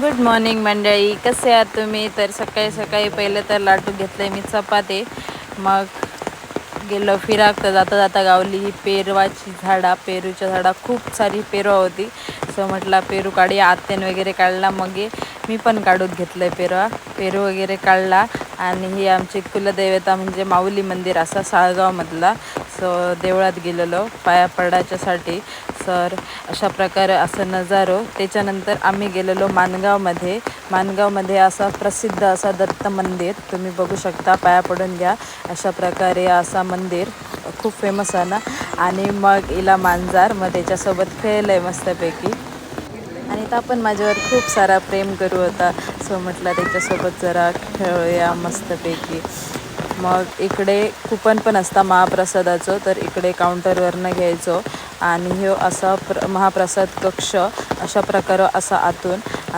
Good morning मंडळी, कसे आहात तुम्ही? तर सकाळी सकाळी पहिले तर लाटू घेतले मी चपाती, मग गेलो फिराक. तर जाता जाता गावली ही पेरवाची झाडा, पेरूच्या झाडा खूप सारी पेरवा होती. सो म्हटलं पेरू काढी, आत्याने वगैरे काढला, मग मी पण काढून घेतलं पेरू वगैरे काढला. आणि ही आमची कुलदेवता म्हणजे माऊली मंदिर असा साळगावमधला. सो देवळात गेलेलो पाया पडायच्यासाठी. सर अशा प्रकारे असं नजारो. त्याच्यानंतर आम्ही गेलेलो माणगावमध्ये असा प्रसिद्ध असा दत्त मंदिर तुम्ही बघू शकता. पाया पडून घ्या. अशा प्रकारे असा मंदिर खूप फेमस आहे ना. आणि मग इला मांजार, मग त्याच्यासोबत खेळलं आहे मस्तपैकी. आणि तो पण माझ्यावर खूप सारा प्रेम करू होता. सो म्हटलं त्याच्यासोबत जरा खेळूया मस्तपैकी. मग इकडे कुपन पण असता महाप्रसादाचं, तर इकडे काउंटरवरनं घ्यायचो. आणि ह्यो असा महाप्रसाद कक्ष अशा प्रकारे असा आतून.